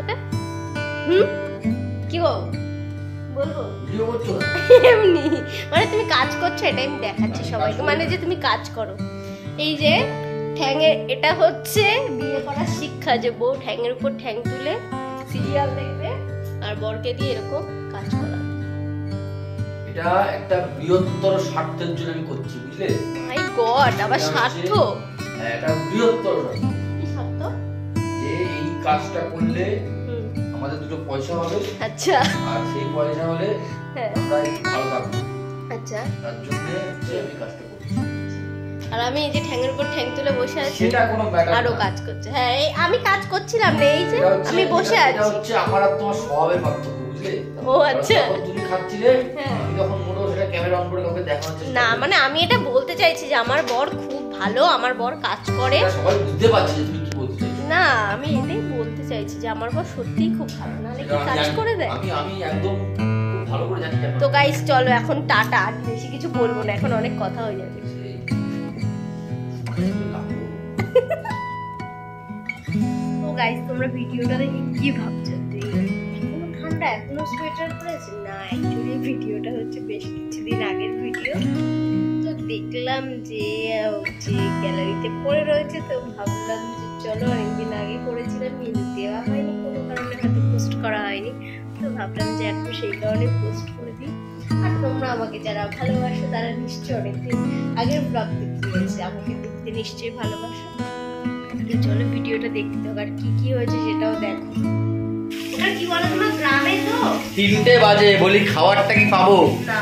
তোকে? কি গো বলবো? এমনি মানে তুমি কাজ করছো এটাই আমি দেখাচ্ছি সবাইকে, মানে যে তুমি কাজ করো। এই যে ঠ্যাঙের, এটা হচ্ছে বিয়ে করার শিক্ষা, যে বউ ঠ্যাঙের উপর ঠ্যাং তুলে সিরিয়াল দেখবে আর বরকে দিয়ে এরকম কাজ করা। এটা একটা বৃহত্তর স্বার্থের জন্য আমি করছি, বুঝলে? মাই গড, আবার স্বার্থ? হ্যাঁ, এটা বৃহত্তর কি স্বার্থ? যে এই কাজটা করলে আমাদের দুটো পয়সা হবে। আচ্ছা। আর সেই পয়সা হলে আমরা ভালো থাকবো। আচ্ছা, তার জন্য আমি কাজটা করছি। আর আমি এই যে ঠ্যাঙের উপর ঠ্যাং তুলে বসে আছি, সেটা কোনো ম্যাটার আরো কাজ করছে। হ্যাঁ, এই আমি কাজ করছিলাম না, এই যে আমি বসে আছি। এটা হচ্ছে আমার আর তোমার স্বভাবের পার্থক্য, বুঝলে? ও আচ্ছা। তুমি খাচ্ছিলে, আমি তখন মোটেও সেটা ক্যামেরা অন করে কাউকে দেখানোর চেষ্টা না, মানে আমি এটা বলতে চাইছি যে আমার বর খুব ভালো, আমার বর কাজ করে। সবাই বুঝতে পারছে যে তুমি কি বলতে চাইছো। না, আমি এটাই বলতে চাইছি যে আমার বর সত্যিই খুব ভালো, না কি কাজ করে দেয়। আমি একদম খুব ভালো করে জানি। তো গাইস চলো এখন টাটা, আর বেশি কিছু বলবো না, এখন অনেক কথা হয়ে যাবে। তো গাইস তোমরা ভিডিওটা দেখে কি ভাবছো? এখনো ঠান্ডা, এখনো সোয়েটার পরেছে? না, অ্যাকচুয়ালি ভিডিওটা হচ্ছে বেশ কিছুদিন আগের ভিডিও। তো দেখলাম যে গ্যালারিতে পড়ে রয়েছে, তো ভাবলাম যে চলো, অনেকদিন আগে পড়েছিলাম কিন্তু দেওয়া হয়নি, কোনো কারণে হয়তো পোস্ট করা হয়নি। তো ভাবলাম যে এখন সেই কারণে পোস্ট করে দিই। আর তোমরা আমাকে যারা ভালোবাসো তারা নিশ্চয়ই অনেকদিন আগের ব্লগ দেখতে হয়েছে, আমাকে দেখতে নিশ্চয়ই ভালোবাসো। তো চলো ভিডিওটা দেখতে হবে, আর কি কি হয়েছে সেটাও দেখো। এটা কি বলো, তোমার গ্রামে তো 3টে বাজে, বলি খাবারটা কি পাবো? না।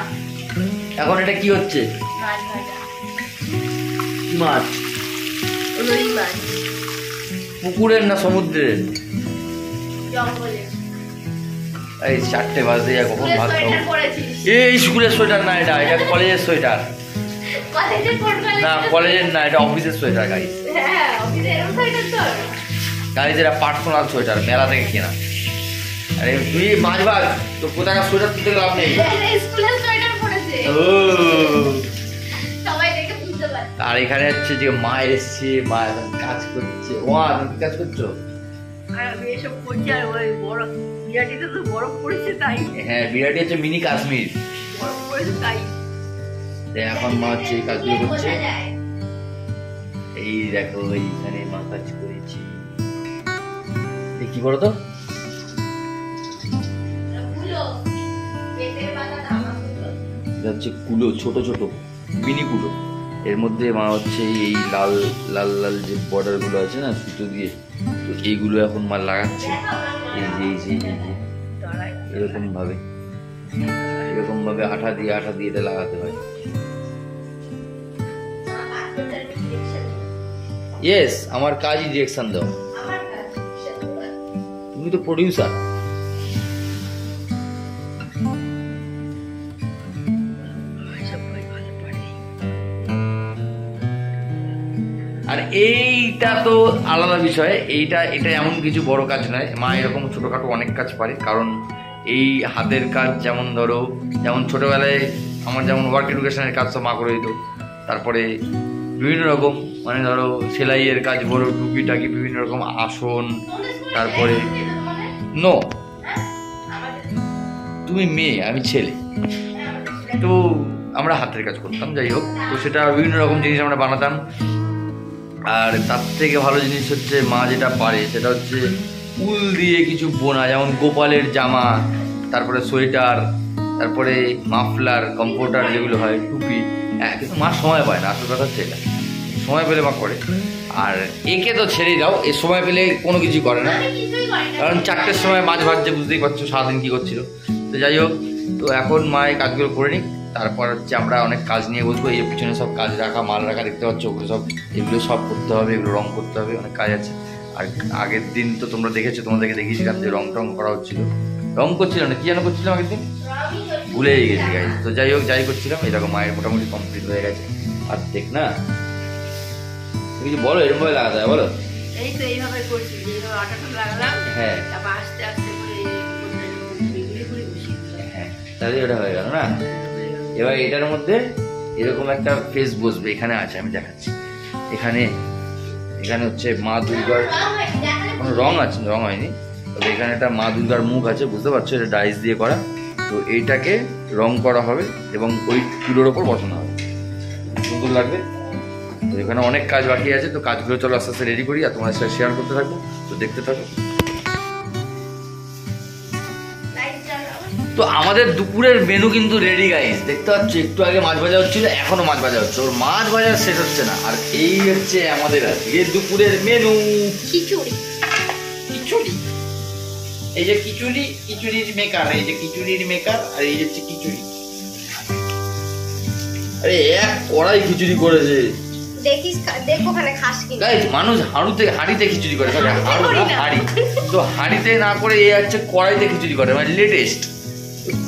এখন এটা কি হচ্ছে? মাছ ভাজা। কি মাছ? রুই মাছ। পুকুরের না সমুদ্রের? জঙ্গলে। এই 4টে বাজে, কখন ভাত খাবো? সোয়েটার পরেছিস? এই স্কুলের সোয়েটার না, এটা কলেজের সোয়েটার। কলেজে পড়বে না, কলেজের না, এটা অফিসের সোয়েটার গাইস। হ্যাঁ, অফিসে এরকম সোয়েটার তো গাইস, এটা পার্সোনাল সোয়েটার, মেলা থেকে কেনা। আরে তুই মাছ ভাগ, তো কোথাকার সোয়েটার তুলতে লাভ নেই। স্কুলের সোয়েটার পরেছে। ও, সবাই দেখে বুঝতে পারছে। আর এখানে হচ্ছে যে মা এসছে, মা এখন কাজ করছে। তুমি কি কাজ করছো? আর আমি এসব করছি, আর ওই বড় বিরাটিতে তো বরফ পড়েছে তাই। হ্যাঁ, বিরাটি হচ্ছে মিনি কাশ্মীর। বরফ পড়েছে তাই। এখন মা হচ্ছে এই কাজগুলো করছে। এই দেখো, এইখানে মা কাজ করেছি। কি বলো তো? এটা হচ্ছে কুলো, ছোট ছোট মিনি কুলো। এর মধ্যে মা হচ্ছে এই লাল লাল লাল যে বর্ডার গুলো আছে না সুতো দিয়ে, তো এইগুলো এখন মা লাগাচ্ছে। এই যে এই যে এই যে এরকম ভাবে আঠা দিয়ে এটা লাগাতে হয়। ইয়েস, আমার কাজই ডিরেকশন দাও। তুমি তো প্রডিউসার। আর এইটা তো আলাদা বিষয়, এটা এমন কিছু বড় কাজ নয়। মা এরকম ছোটখাটো অনেক কাজ পারে, কারণ এই হাতের কাজ যেমন ধরো, যেমন ছোটবেলায় আমার যেমন ওয়ার্ক এডুকেশনের কাজ তো মা করে দিত। তারপরে বিভিন্ন রকম, মানে ধরো সেলাইয়ের কাজ বলো, টুকিটাকি বিভিন্ন রকম আসন। তারপরে নো, তুমি মেয়ে, আমি ছেলে, তো আমরা হাতের কাজ করতাম। যাই হোক, তো সেটা বিভিন্ন রকম জিনিস আমরা বানাতাম। আর তার থেকে ভালো জিনিস হচ্ছে মা যেটা পারে সেটা হচ্ছে উল দিয়ে কিছু বোনা, যেমন গোপালের জামা, তারপরে সোয়েটার, তারপরে মাফলার, কম্ফোর্টার যেগুলো হয়, টুপি। হ্যাঁ, কিন্তু মা সময় পায় না, আসল কথা হচ্ছে এটা। সময় পেলে মা করে। আর একে তো ছেড়ে দাও, এ সময় পেলে কোনো কিছু করে না, কারণ 4টের সময় মাছ ভাজছে, বুঝতেই পারছো সারাদিন কী করছিল। তো যাই হোক, তো এখন মা এই কাজগুলো করে নিক, তারপর হচ্ছে আমরা অনেক কাজ নিয়ে বসবো। এই পিছনে সব কাজ রাখা, মাল রাখা দেখতে পাচ্ছ, ওগুলো সব, এগুলো সব করতে হবে, এগুলো রং করতে হবে, অনেক কাজ আছে। আর আগের দিন তো তোমরা দেখেছো, তোমাদেরকে দেখিয়েছিলাম যে রং টং করা হচ্ছিল। রং করছিলাম না, কি যেন করছিলাম আগের দিন, ভুলেই গেছি গাইস। তো যাই হোক, যাই করছিলাম, এরকম মায়ের মোটামুটি কমপ্লিট হয়ে গেছে। আর দেখ না, কিছু বলো, এরকম ভাবে লাগাতে হয় বলো। এই তো এইভাবে করছি, এইভাবে আটাটা লাগালাম। হ্যাঁ, তারপর আস্তে আস্তে করে হ্যাঁ, তাহলে ওটা হয়ে গেল না। এবার এটার মধ্যে এরকম একটা ফেস বসবে, এখানে আছে, আমি দেখাচ্ছি। এখানে হচ্ছে মা দুর্গার কোনো রং আছে, রং হয়নি, তবে এখানে একটা মা দুর্গার মুখ আছে, বুঝতে পারছো, এটা ডাইস দিয়ে করা। তো এইটাকে রং করা হবে এবং ওই চুলোর ওপর বসানো হবে, সুন্দর লাগবে। তো এখানে অনেক কাজ বাকি আছে, তো কাজগুলো চলো আস্তে আস্তে রেডি করি আর তোমার সাথে শেয়ার করতে থাকবো, তো দেখতে থাকো। তো আমাদের দুপুরের মেনু কিন্তু রেডি গাইস, দেখতে পাচ্ছ একটু আগে মাছ ভাজা হচ্ছিল, এখনো মাছ ভাজা হচ্ছে, ওর মাছ ভাজা শেষ হচ্ছে না। আর এই হচ্ছে আমাদের আজকে দুপুরের মেনু, খিচুড়ি। খিচুড়ি, এই যে খিচুড়ি, খিচুড়ির মেকার, এই যে খিচুড়ির মেকার, আর এই হচ্ছে খিচুড়ি। আরে এক কড়াই খিচুড়ি করেছে, দেখিস, দেখো ওখানে খাস কি গাইস। মানুষ হাঁড়িতে খিচুড়ি করে, হাঁড়ি, তো হাঁড়িতে না করে এই হচ্ছে কড়াইতে খিচুড়ি করে, মানে লেটেস্ট।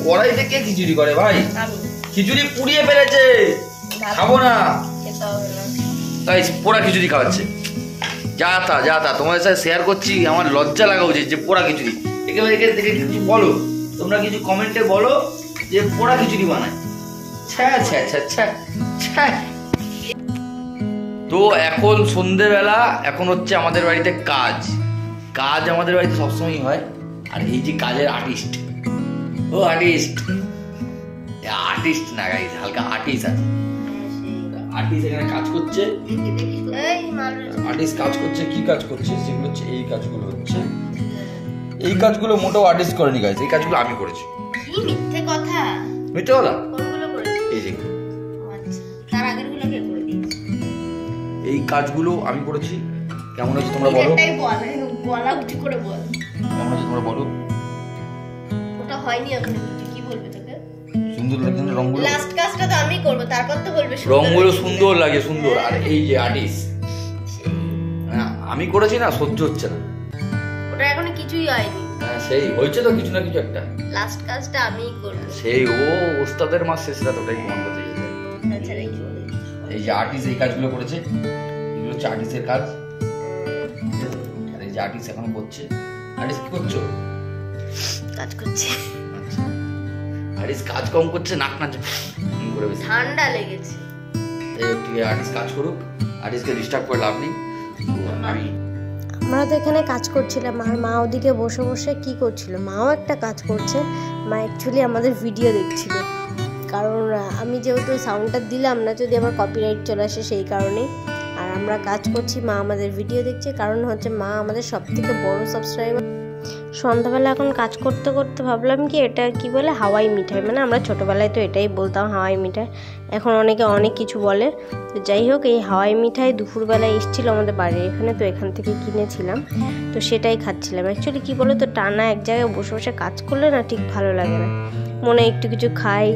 কড়াইতে কে খিচুড়ি করে ভাই? খিচুড়ি পুড়িয়ে ফেলেছে, খাবো না গাইস, পোড়া খিচুড়ি খাওয়াচ্ছে। যা তা তোমাদের সাথে শেয়ার করছি, আমার লজ্জা লাগা উচিত যে পোড়া খিচুড়ি। একেবারে দেখে কিছু বলো, তোমরা কিছু কমেন্টে বলো যে পোড়া খিচুড়ি বানায়। তো এখন সন্ধেবেলা, এখন হচ্ছে আমাদের বাড়িতে কাজ আমাদের বাড়িতে সবসময় হয়। আর এই যে কাজের আর্টিস্ট, ও আর্টিস্ট না গাইস, হালকা আর্টিস্ট আছে। আর্টিস্ট এখানে কাজ করছে, আর্টিস্ট কাজ করছে। কি কাজ করছে? সেগুলো হচ্ছে এই কাজগুলো হচ্ছে, এই কাজগুলো মোটেও আর্টিস্ট করেনি গাইস, এই কাজগুলো আমি করেছি। কি মিথ্যে কথা? মিথ্যে কথা? কোনগুলো করেছিস? এই যে আচ্ছা, তার আগেরগুলো কে করে দিয়েছে? এই কাজগুলো আমি করেছি। কেমন হচ্ছে তোমরা বলো? এটাই বলা উঠি করে বল। কেমন হচ্ছে তোমরা বলো? ওটা হয়নি এখনো, কি বলবে তোকে? সুন্দর লাগছে না রংগুলো? লাস্ট কাজটা তো আমি করব, তারপর তো বলবে রংগুলো সুন্দর লাগে, সুন্দর। আর এই যে আর্টিস্ট, আমি করেছি না, সহ্য হচ্ছে না। ওটা এখনো কিছুই হয়নি। হ্যাঁ সেই হয়েছে তো, কিছু না কিছু একটা। লাস্ট কাজটা আমিই করব। সেই ওস্তাদের মাস শেষ রাত, ওটাই মন করতে যায়। আচ্ছা রেখে বল। এই যে আর্টিস্ট এই কাজগুলো করেছে, এগুলো হচ্ছে আর্টিস্টের কাজ। আর এই যে আর্টিস্ট এখন করছে। আর্টিস্ট কি করছো? কাজ করছে। আর্টিস্ট কাজ কম করছে, নাক নাচে করে বেশি, ঠান্ডা লেগেছে। এই একটু আর্টিস্ট কাজ করুক, আর্টিস্টকে ডিস্টার্ব করে লাভ নেই। আমরা তো এখানে কাজ করছিলাম, আর মা ওদিকে বসে বসে কি করছিল, মাও একটা কাজ করছে। মা অ্যাকচুয়ালি আমাদের ভিডিও দেখছিল, কারণ আমি যেহেতু সাউন্ডটা দিলাম না, যদি আমার কপিরাইট চলে আসে সেই কারণেই। আর আমরা কাজ করছি, মা আমাদের ভিডিও দেখছে, কারণ হচ্ছে মা আমাদের সবথেকে বড় সাবস্ক্রাইবার। সন্ধ্যাবেলা এখন কাজ করতে করতে ভাবলাম কি, এটা কি বলে, হাওয়াই মিঠাই, মানে আমরা ছোটোবেলায় তো এটাই বলতাম হাওয়াই মিঠাই, এখন অনেকে অনেক কিছু বলে। তো যাই হোক, এই হাওয়াই মিঠাই দুপুরবেলায় এসেছিলো আমাদের বাড়ির এখানে, তো এখান থেকে কিনেছিলাম, তো সেটাই খাচ্ছিলাম। অ্যাকচুয়ালি কী বলো তো, টানা এক জায়গায় বসে বসে কাজ করলে না ঠিক ভালো লাগে না, মনে একটু কিছু খাই,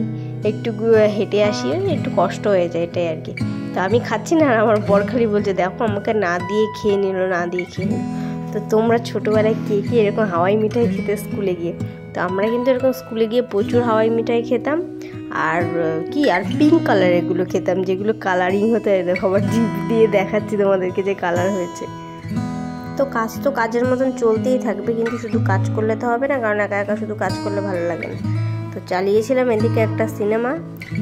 একটু হেঁটে আসি, একটু কষ্ট হয়ে যায়, এটাই আর কি। তো আমি খাচ্ছি না, আর আমার বর খালি বলছে দেখো আমাকে না দিয়ে খেয়ে নিল। তো তোমরা ছোটোবেলায় কে কে এরকম হাওয়াই মিঠাই খেতে স্কুলে গিয়ে? তো আমরা কিন্তু এরকম স্কুলে গিয়ে প্রচুর হাওয়াই মিঠাই খেতাম। আর কি, আর পিঙ্ক কালার এগুলো খেতাম, যেগুলো কালারিং হতে, আবার জিভ দিয়ে দেখাচ্ছি তোমাদেরকে যে কালার হয়েছে। তো কাজ তো কাজের মতন চলতেই থাকবে, কিন্তু শুধু কাজ করলে তো হবে না, কারণ একা একা শুধু কাজ করলে ভালো লাগে না। তো চালিয়েছিলাম এদিকে একটা সিনেমা,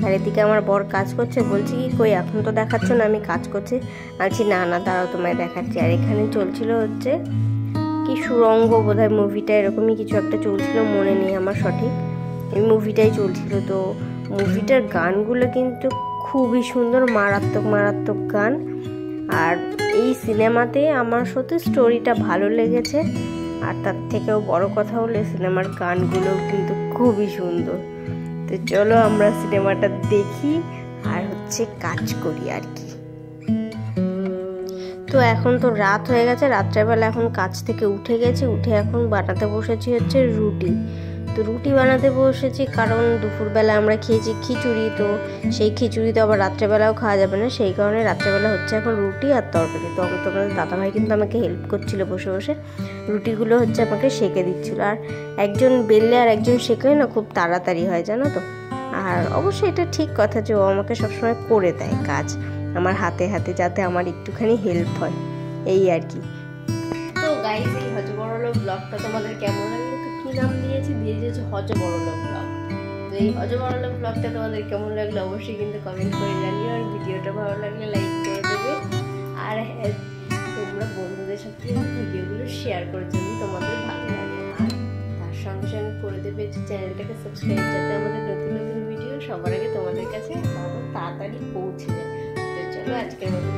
আর এদিকে আমার বর কাজ করছে। বলছি কি, কই এখন তো দেখাচ্ছ না, আমি কাজ করছি। বলছি না দাঁড়াও তোমায় দেখাচ্ছি। আর এখানে চলছিল হচ্ছে কি, সুরঙ্গ বোধহয় মুভিটা, এরকমই কিছু একটা চলছিল, মনে নেই আমার সঠিক, এই মুভিটাই চলছিল। তো মুভিটার গানগুলো কিন্তু খুবই সুন্দর, মারাত্মক গান। আর এই সিনেমাতে আমার সত্যি স্টোরিটা ভালো লেগেছে, আর তার থেকেও বড় কথা হলে সিনেমার গানগুলোও কিন্তু খুবই সুন্দর। তো চলো আমরা সিনেমাটা দেখি আর হচ্ছে কাজ করি আর কি। তো এখন তো রাত হয়ে গেছে, রাত্রেবেলা এখন কাজ থেকে উঠে এখন বানাতে বসেছি হচ্ছে রুটি। তো রুটি বানাতে বসেছি কারণ দুপুরবেলা আমরা খেয়েছি খিচুড়ি, তো সেই খিচুড়ি তো আবার রাত্রেবেলাও খাওয়া যাবে না, সেই কারণে রাত্রেবেলা হচ্ছে এখন রুটি আর তরকারি। তো তোমাদের দাদাভাই কিন্তু আমাকে হেল্প করছিল, বসে বসে রুটিগুলো হচ্ছে আমাকে সেঁকে দিচ্ছিল। আর একজন বেললে আর একজন সেঁকলে না খুব তাড়াতাড়ি হয়, জানো তো। আর অবশ্যই এটা ঠিক কথা যে ও আমাকে সবসময় করে দেয় কাজ আমার হাতে হাতে, যাতে আমার একটুখানি হেল্প হয়, এই আর কি। তো গাইস, এই হজবরল ব্লগটা তোমাদের কেমন লাগলো? তো কি নাম দিয়েছি হজবরল ব্লগ। তো এই হজবরল ব্লগটা তোমাদের কেমন লাগলো অবশ্যই কিন্তু কমেন্ট করে জানিও, আর ভিডিওটা ভালো লাগলে লাইক করে দেবে। আর হ্যাঁ, তোমরা বন্ধুদের সাথে ভিডিওগুলো শেয়ার করে যদি তোমাদের ভালো লাগে। চ্যানেলটাকে সাবস্ক্রাইব, যাতে আমাদের নতুন নতুন ভিডিও সবার আগে তোমাদের কাছে তাড়াতাড়ি পৌঁছে যায়। তো চলো আজকের মতো